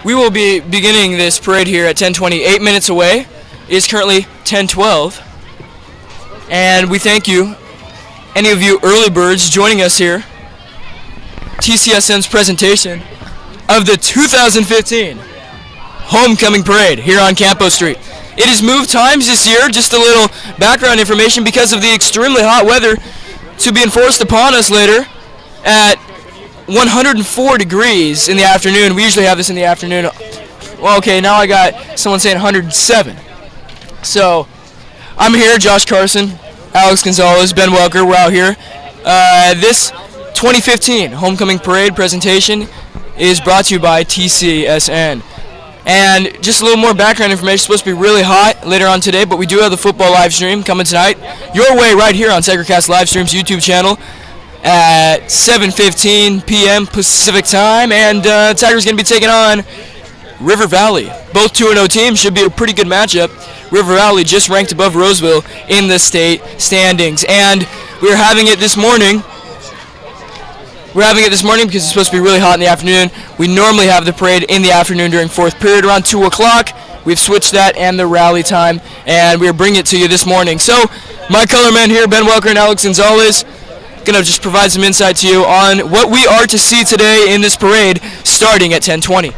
We will be beginning this parade here at 10:20. 8 minutes away. It is currently 10:12. And we thank you, any of you early birds joining us here. TCSN's presentation of the 2015 Homecoming Parade here on Campo Street. It has moved times this year, just a little background information, because of the extremely hot weather to be enforced upon us later at 104 degrees in the afternoon. We usually have this in the afternoon. Well, okay, now I got someone saying 107. So, I'm here, Josh Carson, Alex Gonzalez, Ben Welker, we're out here. This 2015 Homecoming Parade presentation is brought to you by TCSN. And just a little more background information. It's supposed to be really hot later on today, but we do have the football live stream coming tonight your way right here on TigerCast Livestream's YouTube channel at 7:15 p.m. Pacific time. And Tigers going to be taking on River Valley. Both 2-0 teams. Should be a pretty good matchup. River Valley just ranked above Roseville in the state standings. And we're having it this morning. We're having it this morning because it's supposed to be really hot in the afternoon. We normally have the parade in the afternoon during fourth period around 2 o'clock. We've switched that and the rally time, and we're bringing it to you this morning. So my color men here, Ben Welker and Alex Gonzalez, going to just provide some insight to you on what we are to see today in this parade starting at 10:20.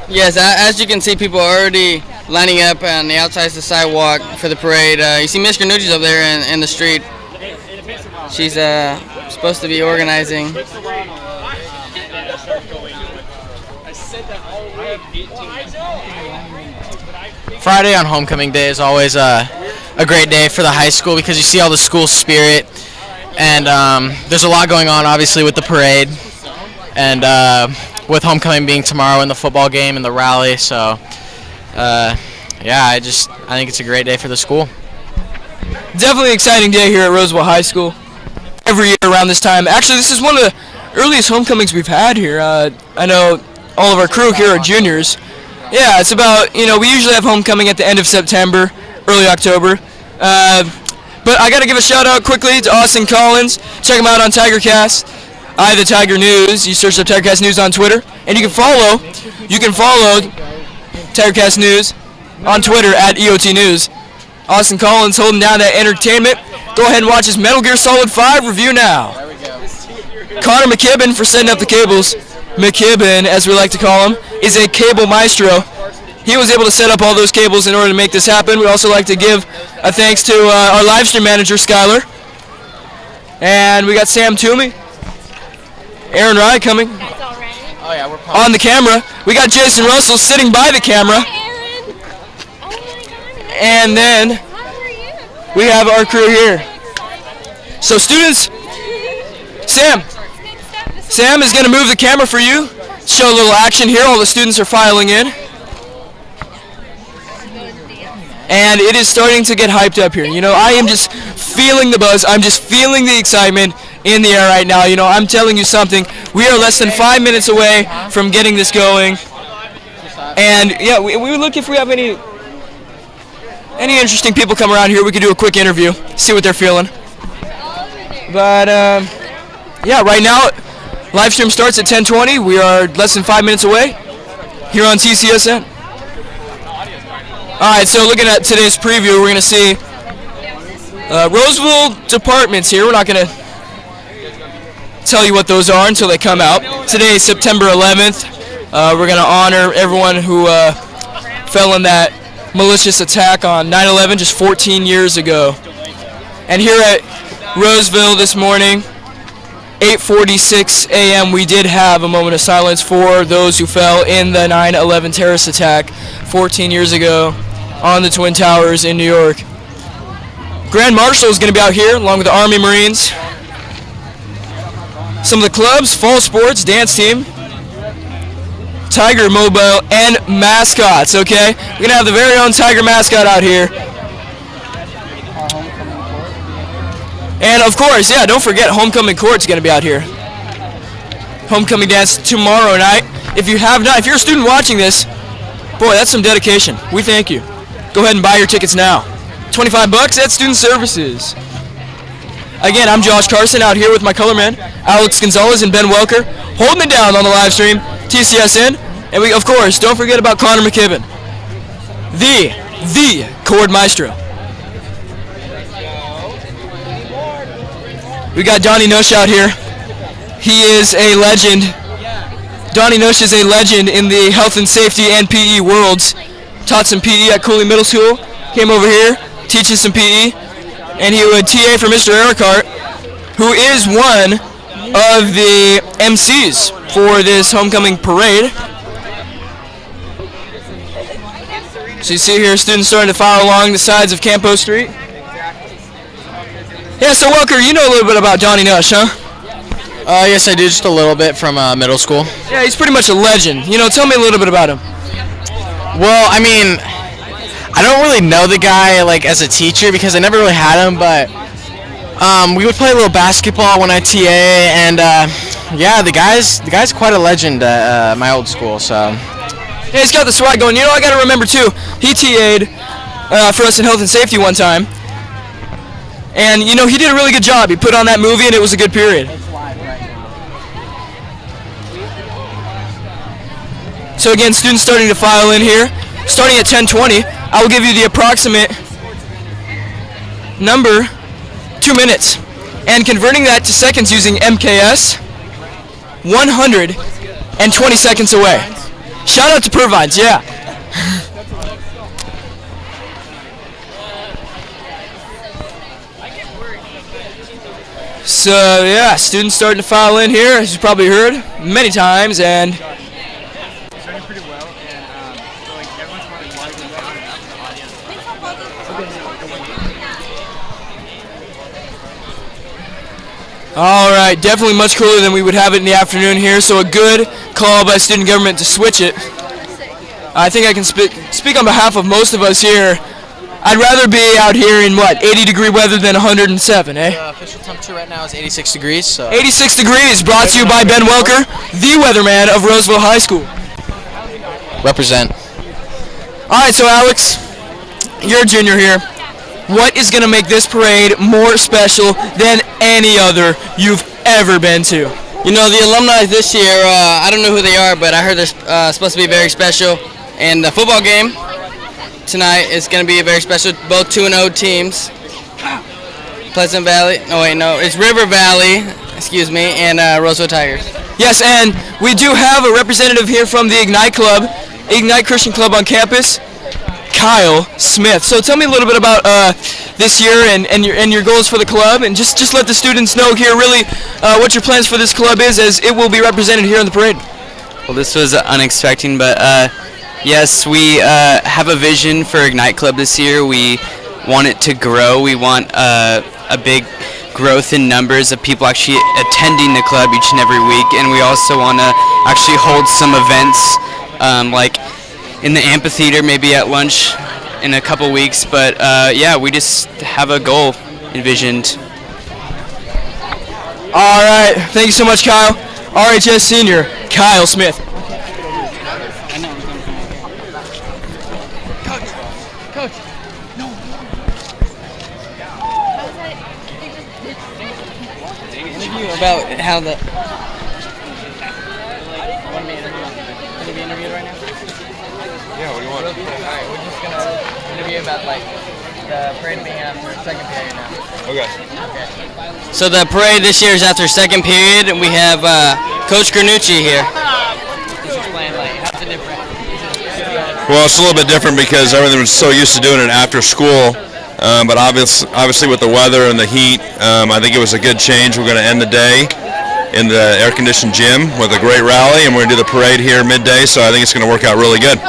Yes, as you can see, people are already lining up on the outside of the sidewalk for the parade. You see Miss Granucci's up there in the street. She's supposed to be organizing. Friday on homecoming day is always a great day for the high school because you see all the school spirit, and there's a lot going on obviously with the parade, and with homecoming being tomorrow and the football game and the rally. So yeah, I think it's a great day for the school. Definitely an exciting day here at Roseville High School. Every year around this time. Actually, this is one of the earliest homecomings we've had here. I know all of our crew here are juniors. Yeah, it's about, we usually have homecoming at the end of September, early October. But I got to give a shout out quickly to Austin Collins. Check him out on TigerCast. The Tiger News. You search up TigerCast News on Twitter. And you can follow TigerCast News on Twitter at EOT News. Austin Collins holding down that entertainment. Go ahead and watch his Metal Gear Solid 5 review now. There we go. Connor McKibben for setting up the cables. McKibben, as we like to call him, is a cable maestro. He was able to set up all those cables in order to make this happen. We'd also like to give a thanks to our live stream manager, Skylar. And we got Sam Toomey. Aaron Rye coming Oh yeah, we're on the camera. We got Jason Russell sitting by the camera. And then we have our crew here. So students, Sam is going to move the camera for you. Show a little action here. All the students are filing in. And it is starting to get hyped up here. I am just feeling the buzz. I'm just feeling the excitement in the air right now. I'm telling you something. We are less than 5 minutes away from getting this going. And yeah, we look if we have any interesting people come around here. We could do a quick interview, see what they're feeling. But yeah, right now, live stream starts at 10:20. We are less than 5 minutes away here on TCSN. All right, so looking at today's preview, we're going to see Roseville departments here. We're not going to tell you what those are until they come out. Today is September 11th. We're going to honor everyone who fell in that malicious attack on 9/11 just 14 years ago. And here at Roseville this morning, 8:46 a.m., we did have a moment of silence for those who fell in the 9/11 terrorist attack 14 years ago on the Twin Towers in New York. Grand Marshal is going to be out here along with the Army Marines. Some of the clubs, fall sports, dance team, Tiger Mobile, and mascots, okay? We're going to have the very own Tiger mascot out here. And of course, yeah, don't forget Homecoming Court's going to be out here. Homecoming dance tomorrow night. If you're a student watching this, boy, that's some dedication. We thank you. Go ahead and buy your tickets now. $25 at Student Services. Again, I'm Josh Carson out here with my color man, Alex Gonzalez and Ben Welker, holding it down on the live stream. TCSN, And we, of course, don't forget about Connor McKibben, the chord maestro. We got Donnie Nush out here. He is a legend. Donnie Nush is a legend in the health and safety and PE worlds. Taught some PE at Cooley Middle School. Came over here, teaches some PE, and he would TA for Mr. Ericart, who is one of the MCs for this homecoming parade. So you see here students starting to file along the sides of Campo Street. Yeah, so Welker, you know a little bit about Donnie Nush, huh? Yes, I do, just a little bit from middle school. Yeah, he's pretty much a legend. You know, tell me a little bit about him. Well, I mean, I don't really know the guy like as a teacher because I never really had him, but we would play a little basketball when I TA, and yeah, the guy's quite a legend at my old school. So yeah, he's got the swag going. You know, I got to remember too. He TA'd for us in health and safety one time, and you know he did a really good job. He put on that movie, and it was a good period. So again, students starting to file in here. Starting at 10:20, I will give you the approximate number, 2 minutes. And converting that to seconds using MKS, 120 seconds away. Shout out to Purvines, yeah. So yeah, students starting to file in here, as you probably heard many times, and all right, definitely much cooler than we would have it in the afternoon here, so a good call by student government to switch it. I think I can speak on behalf of most of us here. I'd rather be out here in, 80-degree weather than 107, eh? the official temperature right now is 86 degrees. So 86 degrees, brought to you by Ben Welker, the weatherman of Roseville High School. represent. All right, so Alex, you're a junior here. What is going to make this parade more special than any other you've ever been to? You know, the alumni this year, I don't know who they are, but I heard they're supposed to be very special. And the football game tonight is going to be very special. Both 2-0 teams. Pleasant Valley, it's River Valley, and Roseville Tigers. Yes, and we do have a representative here from the Ignite Club, Ignite Christian Club on campus, Kyle Smith. So tell me a little bit about this year and your goals for the club, and just let the students know here really what your plans for this club is, as it will be represented here in the parade. Well, this was unexpected, but yes, we have a vision for Ignite Club this year. We want it to grow. We want a big growth in numbers of people actually attending the club each and every week, and we also want to actually hold some events like in the amphitheater, maybe at lunch in a couple weeks. But yeah, we just have a goal envisioned. All right, thank you so much, Kyle. RHS senior Kyle Smith. About how the... Yeah, what do you want? Alright, we're just gonna interview about the parade being after second period now. Okay. So the parade this year is after second period, and we have Coach Granucci here. Just explain how's it different? Well, it's a little bit different because everyone was so used to doing it after school. But obviously with the weather and the heat, I think it was a good change. We're going to end the day in the air-conditioned gym with a great rally, and we're going to do the parade here midday, so I think it's going to work out really good.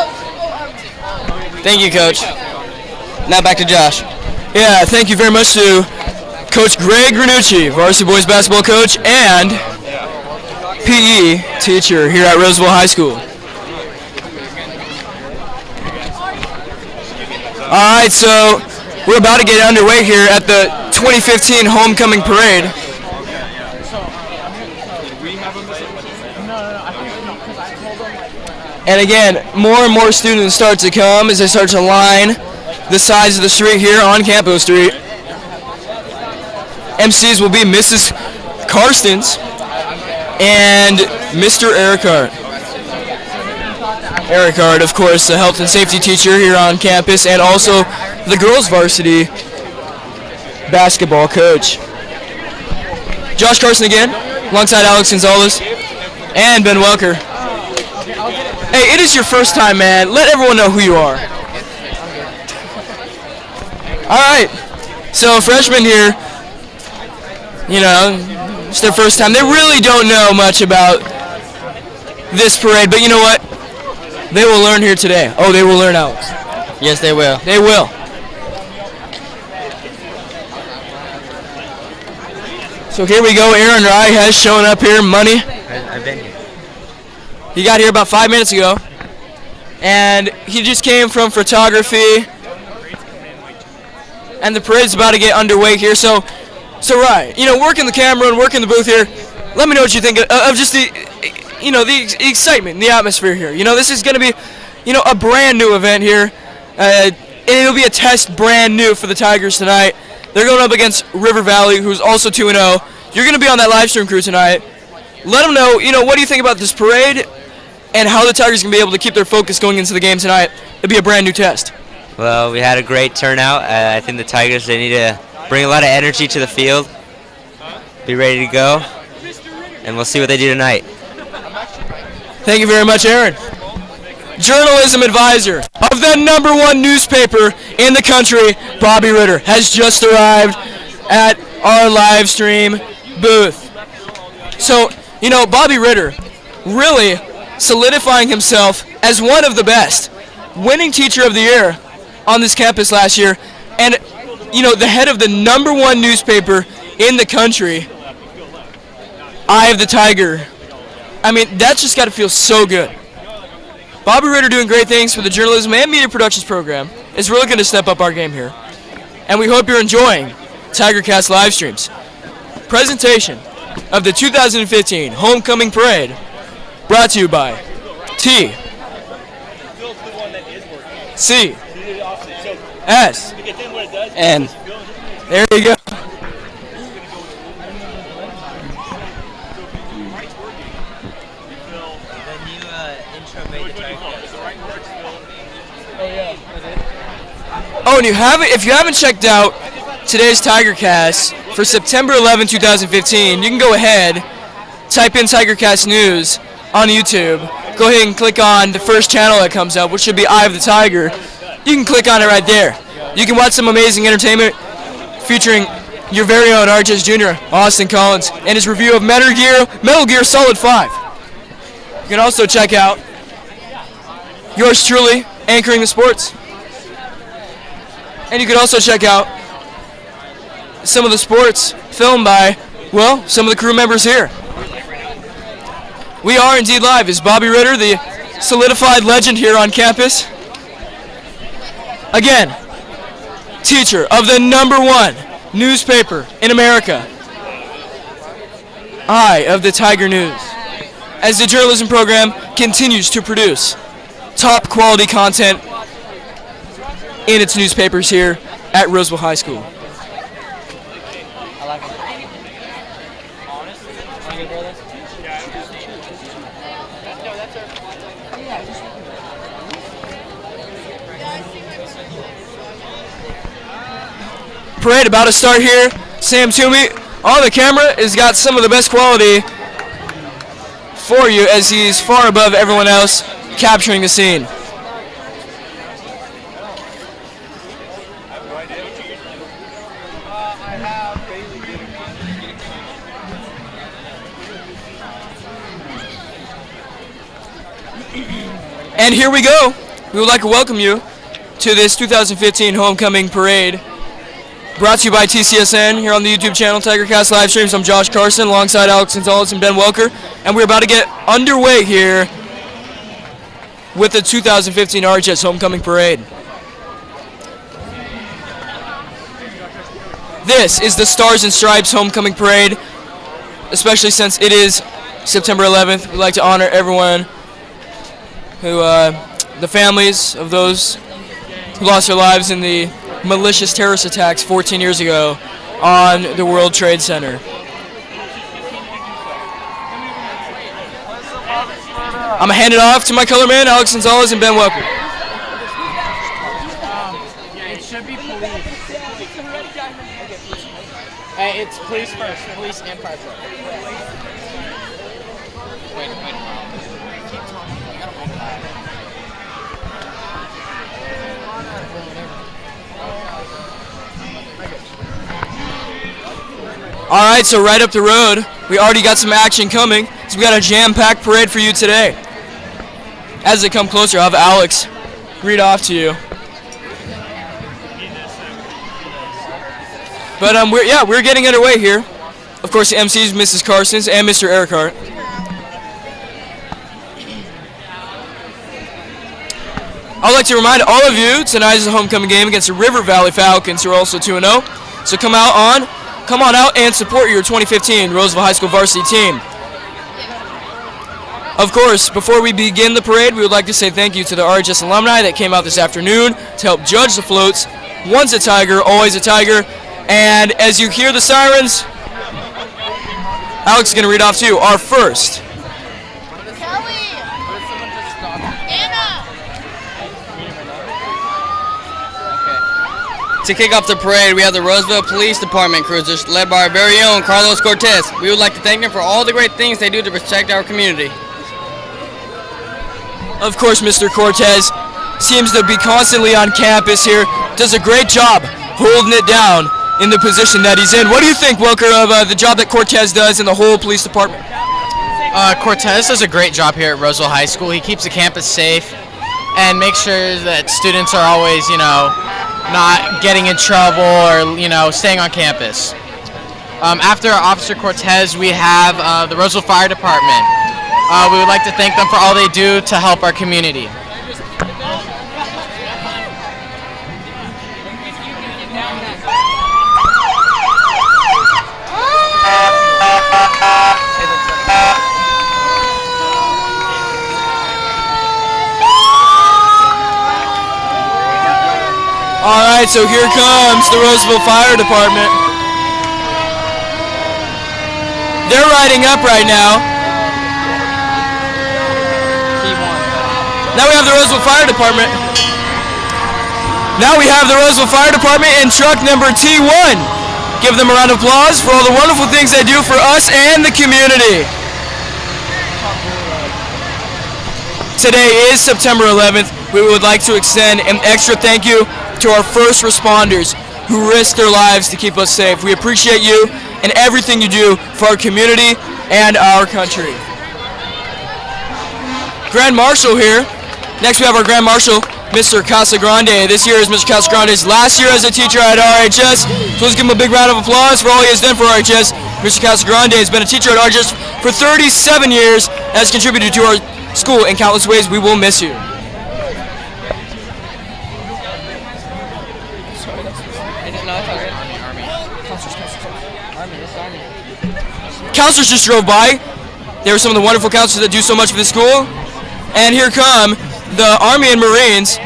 Thank you, Coach. Now back to Josh. Yeah, thank you very much to Coach Greg Granucci, varsity boys basketball coach and PE teacher here at Roseville High School. All right, so we're about to get underway here at the 2015 Homecoming Parade. And again, more and more students start to come as they start to line the sides of the street here on Campo Street. MCs will be Mrs. Karstens and Mr. Ericart. Eric Hart, of course, the health and safety teacher here on campus, and also the girls varsity basketball coach. Josh Carson again, alongside Alex Gonzalez and Ben Welker. Hey, it is your first time, man. Let everyone know who you are. All right. So freshmen here, you know, it's their first time. They really don't know much about this parade, but you know what? They will learn here today. Oh, they will learn, Alex. Yes, they will. They will. So here we go. Aaron Rye has shown up here. Money. I've been here. He got here about 5 minutes ago, and he just came from photography. And the parade's about to get underway here. So Rye, you know, working the camera and working the booth here. Let me know what you think of just the, you know, the excitement, the atmosphere here. You know, this is going to be, you know, a brand new event here. And it'll be a test brand new for the Tigers tonight. They're going up against River Valley, who's also 2-0. You're going to be on that live stream crew tonight. Let them know, you know, what do you think about this parade and how the Tigers can be able to keep their focus going into the game tonight. It'll be a brand new test. Well, we had a great turnout. I think the Tigers, they need to bring a lot of energy to the field, be ready to go, and we'll see what they do tonight. Thank you very much, Aaron. Journalism advisor of the #1 newspaper in the country, Bobby Ritter, has just arrived at our live stream booth. So, you know, Bobby Ritter really solidifying himself as one of the best, winning Teacher of the Year on this campus last year, and, you know, the head of the #1 newspaper in the country, Eye of the Tiger. I mean, that's just got to feel so good. Bobby Ritter doing great things for the journalism and media productions program is really going to step up our game here. And we hope you're enjoying TigerCast live streams. Presentation of the 2015 Homecoming Parade brought to you by T C S And there you go. Oh, and if you haven't checked out today's TigerCast for September 11, 2015, you can go ahead, type in TigerCast News on YouTube. Go ahead and click on the first channel that comes up, which should be Eye of the Tiger. You can click on it right there. You can watch some amazing entertainment featuring your very own RJS Jr., Austin Collins, and his review of Metal Gear Solid 5. You can also check out yours truly, anchoring the sports. And you can also check out some of the sports filmed by, well, some of the crew members here. We are indeed live. Is Bobby Ritter, the solidified legend here on campus. Again, teacher of the #1 newspaper in America, Eye of the Tiger News, as the journalism program continues to produce top quality content in its newspapers here at Roseville High School. Parade about to start here. Sam Toomey on the camera has got some of the best quality for you as he's far above everyone else capturing the scene. And here we go. We would like to welcome you to this 2015 Homecoming Parade, brought to you by TCSN here on the YouTube channel TigerCast live streams. I'm Josh Carson alongside Alex Gonzalez and Ben Welker, and we're about to get underway here with the 2015 RHS Homecoming Parade. This is the Stars and Stripes Homecoming Parade, especially since it is September 11th. We'd like to honor everyone who, the families of those who lost their lives in the malicious terrorist attacks 14 years ago on the World Trade Center. I'm going to hand it off to my color man, Alex Gonzalez and Ben Welker. It should be police. Hey, it's police first. Police and fire truck. Wait. All right, so right up the road, we already got some action coming. So we got a jam-packed parade for you today. As they come closer, I'll have Alex read off to you. But we're getting underway here. Of course, the MCs, Mrs. Carsons and Mr. Ericart. I'd like to remind all of you, tonight is a homecoming game against the River Valley Falcons, who are also 2-0. So come on out and support your 2015 Roseville High School varsity team. Of course, before we begin the parade, we would like to say thank you to the RHS alumni that came out this afternoon to help judge the floats. Once a Tiger, always a Tiger. And as you hear the sirens, Alex is going to read off to you our first. To kick off the parade, we have the Roseville Police Department cruisers led by our very own Carlos Cortez. We would like to thank them for all the great things they do to protect our community. Of course, Mr. Cortez seems to be constantly on campus here, does a great job holding it down in the position that he's in. What do you think, Wilker, of the job that Cortez does in the whole police department? Cortez does a great job here at Roseville High School. He keeps the campus safe and makes sure that students are always, not getting in trouble or, staying on campus. After Officer Cortez, we have the Roseville Fire Department. We would like to thank them for all they do to help our community. All right, so here comes the Roseville Fire Department. They're riding up right now. Now we have the Roseville Fire Department. Now we have the Roseville Fire Department in truck number T1. Give them a round of applause for all the wonderful things they do for us and the community. Today is September 11th. We would like to extend an extra thank you to our first responders who risk their lives to keep us safe. We appreciate you and everything you do for our community and our country. Grand Marshal here. Next we have our Grand Marshal, Mr. Casagrande. This year is Mr. Casagrande's last year as a teacher at RHS. So let's give him a big round of applause for all he has done for RHS. Mr. Casagrande has been a teacher at RHS for 37 years and has contributed to our school in countless ways. We will miss you. Counselors just drove by. They were some of the wonderful counselors that do so much for the school. And here come the Army and Marines.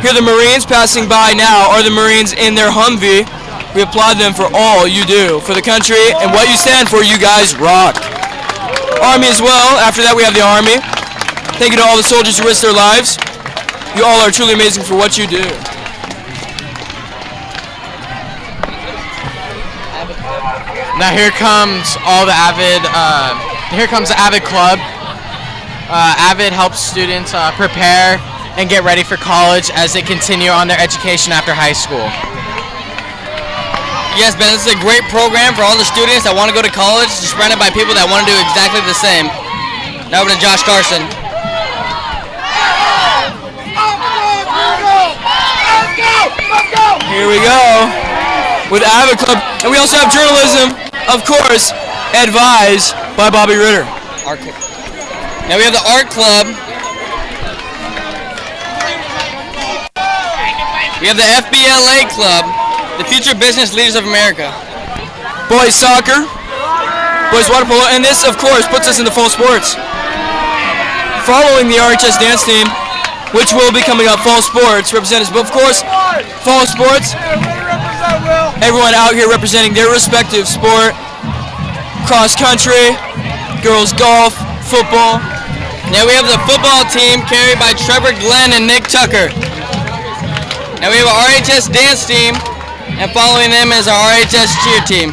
Here the Marines passing by now are the Marines in their Humvee. We applaud them for all you do for the country and what you stand for. You guys rock. Army as well. After that we have the Army. Thank you to all the soldiers who risk their lives. You all are truly amazing for what you do. Now here comes here comes the Avid Club. Avid helps students prepare and get ready for college as they continue on their education after high school. Yes, Ben, this is a great program for all the students that want to go to college, surrounded by people that want to do exactly the same. Now over to Josh Carson. Here we go with Avid Club. And we also have journalism, of course, advised by Bobby Ritter. Now we have the Art Club. We have the FBLA Club, the Future Business Leaders of America. Boys soccer, boys water polo, and this, of course, puts us into fall sports. Following the RHS dance team, which will be coming up, fall sports representatives, but of course, fall sports, everyone out here representing their respective sport, cross country, girls golf, football. Now we have the football team carried by Trevor Glenn and Nick Tucker. Now we have our RHS dance team, and following them is our RHS cheer team.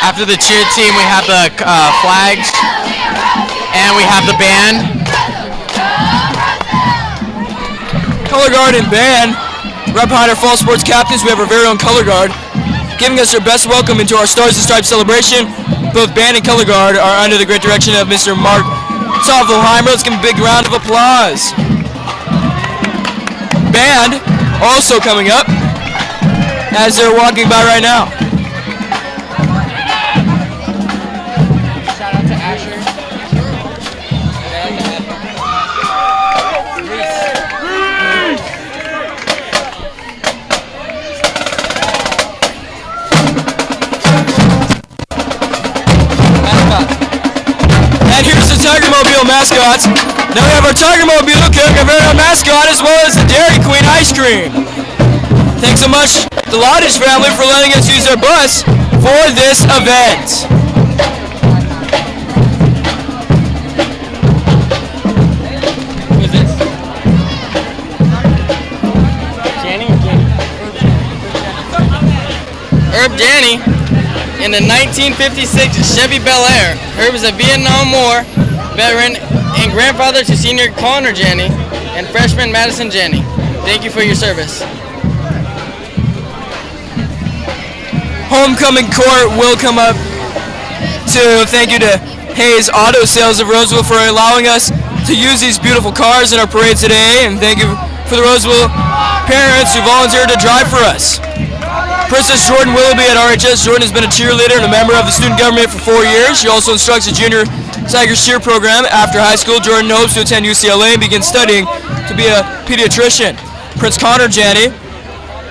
After the cheer team, we have the flags, and we have the band. Color Guard and band, right behind our fall sports captains, we have our very own Color Guard, giving us their best welcome into our Stars and Stripes celebration. Both band and Color Guard are under the great direction of Mr. Mark Toffelheimer. Let's give him a big round of applause. Band also coming up as they're walking by right now. Shout out to Asher. And here's the Tiger Mobile mascots. Now we have our Tiger Mobile carrying our very own mascot as well as the Dairy Queen ice cream. Thanks so much to the Lodge family for letting us use their bus for this event. Who's this? Janny? Herb Janny in the 1956 Chevy Bel Air. Herb is a Vietnam War veteran and grandfather to senior Connor Janny and freshman Madison Janny. Thank you for your service. Homecoming court will come up to thank you to Hayes Auto Sales of Roseville for allowing us to use these beautiful cars in our parade today, and thank you for the Roseville parents who volunteered to drive for us. Princess Jordan Willoughby at RHS. Jordan has been a cheerleader and a member of the student government for 4 years. She also instructs a junior Tigers cheer program. After high school, Jordan hopes to attend UCLA and begin studying to be a pediatrician. Prince Connor Janny.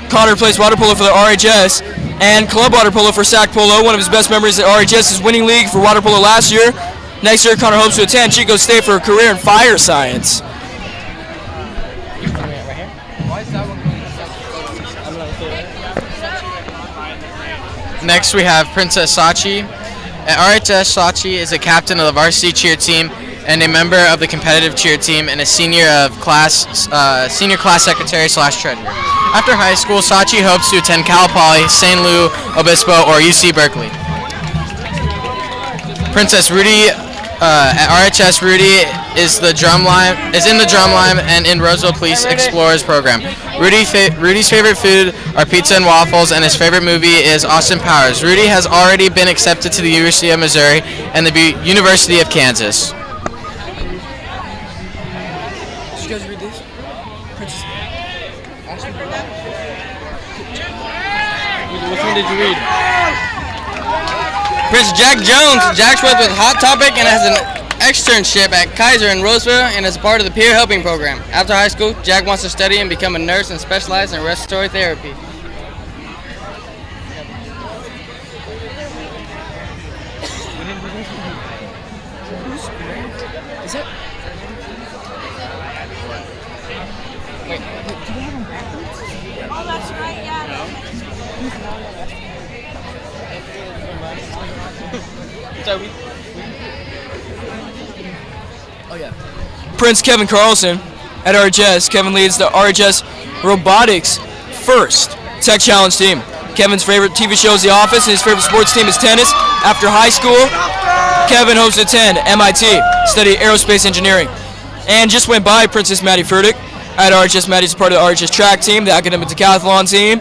Connor plays water polo for the RHS and club water polo for Sac Polo. One of his best memories at RHS is winning league for water polo last year. Next year, Connor hopes to attend Chico State for a career in fire science. Next, we have Princess Sachi. At RHS, Sachi is a captain of the varsity cheer team and a member of the competitive cheer team and a senior class secretary / treasurer. After high school, Sachi hopes to attend Cal Poly, St. Louis Obispo, or UC Berkeley. Princess Rudy at RHS, Rudy is in the drumline and in Roseville Police Explorers program. Rudy's favorite food are pizza and waffles, and his favorite movie is Austin Powers. Rudy has already been accepted to the University of Missouri and the University of Kansas. Did you guys read this? Which one did you read? Prince Jack Jones. Jack's with Hot Topic and has an externship at Kaiser in Roseville and is part of the peer helping program. After high school, Jack wants to study and become a nurse and specialize in respiratory therapy. Prince Kevin Carlson at RHS. Kevin leads the RHS Robotics First Tech Challenge team. Kevin's favorite TV show is The Office, and his favorite sports team is tennis. After high school, Kevin hopes to attend MIT, study aerospace engineering. And just went by Princess Maddie Furtick at RHS. Maddie's part of the RHS track team, the academic decathlon team,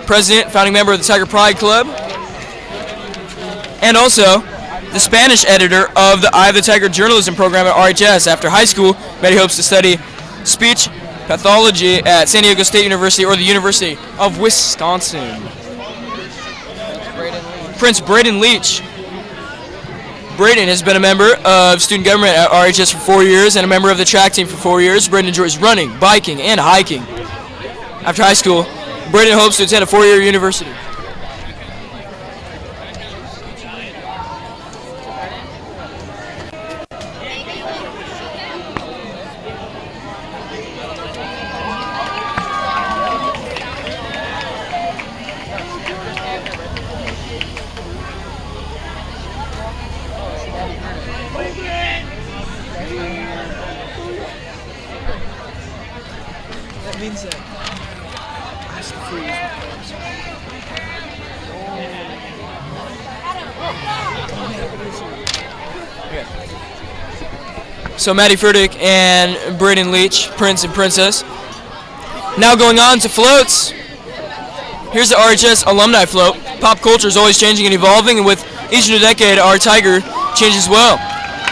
president, founding member of the Tiger Pride Club, and also the Spanish editor of the Eye of the Tiger journalism program at RHS. After high school, Maddie hopes to study speech pathology at San Diego State University or the University of Wisconsin. Prince Braden Leach. Braden has been a member of student government at RHS for 4 years and a member of the track team for 4 years. Braden enjoys running, biking, and hiking. After high school, Braden hopes to attend a 4-year university. So Maddie Furtick and Braden Leach, Prince and Princess. Now going on to floats. Here's the RHS alumni float. Pop culture is always changing and evolving, and with each new decade, our Tiger changes well.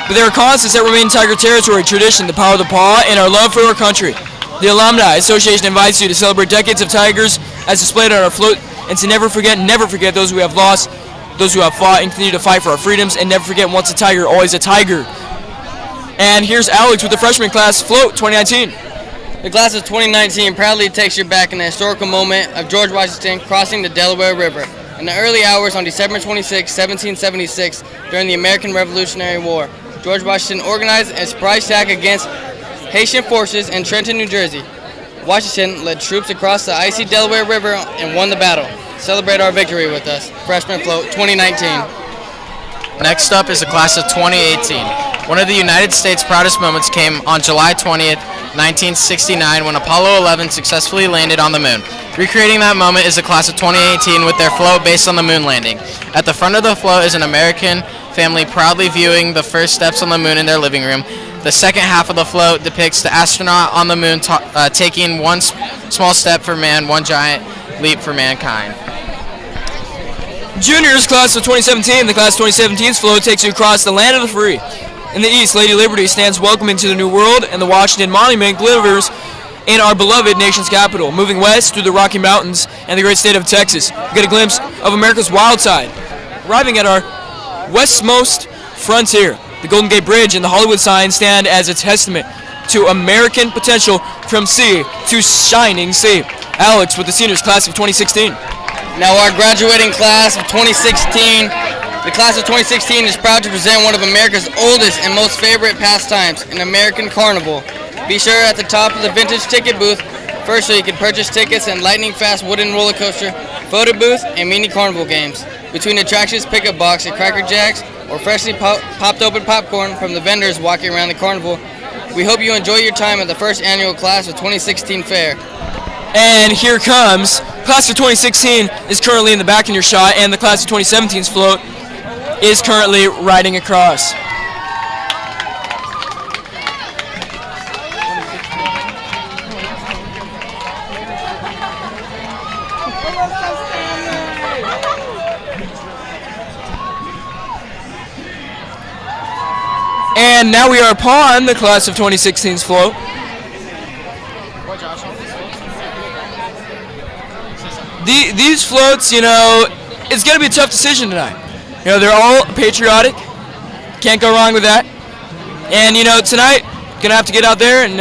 But there are constants that remain Tiger territory: tradition, the power of the paw, and our love for our country. The Alumni Association invites you to celebrate decades of Tigers as displayed on our float, and to never forget those we have lost, those who have fought and continue to fight for our freedoms, and never forget, once a Tiger, always a Tiger. And here's Alex with the freshman class float 2019. The class of 2019 proudly takes you back in the historical moment of George Washington crossing the Delaware River in the early hours on December 26, 1776, during the American Revolutionary War. George Washington organized a surprise attack against Haitian forces in Trenton, New Jersey. Washington led troops across the icy Delaware River and won the battle. Celebrate our victory with us. Freshman Float 2019. Next up is the class of 2018. One of the United States' proudest moments came on July 20th, 1969, when Apollo 11 successfully landed on the moon. Recreating that moment is the class of 2018 with their float based on the moon landing. At the front of the float is an American family proudly viewing the first steps on the moon in their living room. The second half of the float depicts the astronaut on the moon taking one small step for man, one giant leap for mankind. Juniors class of 2017. The class of 2017's float takes you across the land of the free. In the east, Lady Liberty stands welcoming to the New World, and the Washington Monument glitters in our beloved nation's capital. Moving west through the Rocky Mountains and the great state of Texas, we get a glimpse of America's wild side. Arriving at our westmost frontier, the Golden Gate Bridge and the Hollywood sign stand as a testament to American potential from sea to shining sea. Alex with the seniors class of 2016. Now our graduating class of 2016. The class of 2016 is proud to present one of America's oldest and most favorite pastimes, an American Carnival. Be sure at the top of the vintage ticket booth, first so you can purchase tickets and lightning-fast wooden roller coaster, photo booth, and mini carnival games. Between attractions, pick up box at Cracker Jacks or freshly popped open popcorn from the vendors walking around the carnival. We hope you enjoy your time at the first annual class of 2016 fair. And here comes class of 2016 is currently in the back in your shot, and the class of 2017's float is currently riding across. And now we are upon the class of 2016's float. These floats, you know, it's going to be a tough decision tonight. You know, they're all patriotic. Can't go wrong with that. And, you know, tonight, going to have to get out there and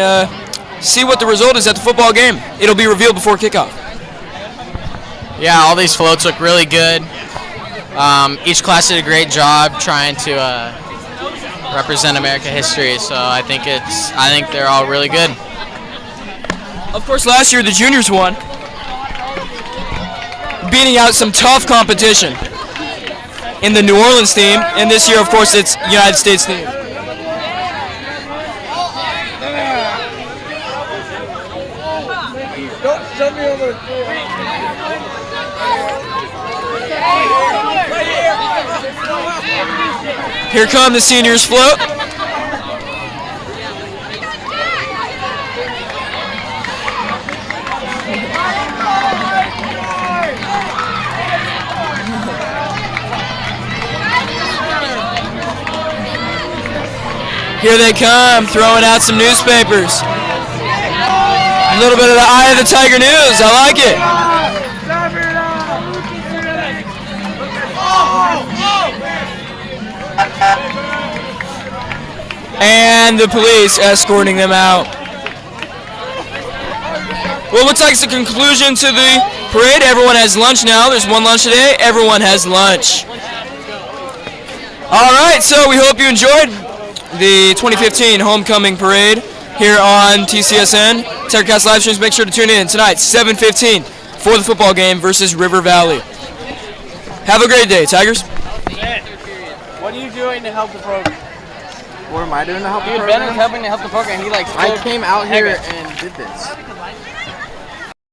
see what the result is at the football game. It'll be revealed before kickoff. Yeah, all these floats look really good. Each class did a great job trying to represent American history, so I think they're all really good. Of course, last year the juniors won, beating out some tough competition in the New Orleans theme, and this year, of course, it's United States theme. Here come the seniors float. Here they come, throwing out some newspapers. A little bit of the Eye of the Tiger News. I like it. And the police escorting them out. Well, it looks like it's a conclusion to the parade. Everyone has lunch now. There's one lunch today. Everyone has lunch. All right, so we hope you enjoyed the 2015 Homecoming Parade here on TCSN. TigerCast live streams, make sure to tune in tonight, 7:15, for the football game versus River Valley. Have a great day, Tigers. What are you doing to help the program? What am I doing to help the Dude, program? Ben is helping to help the program. He I came out here and did this.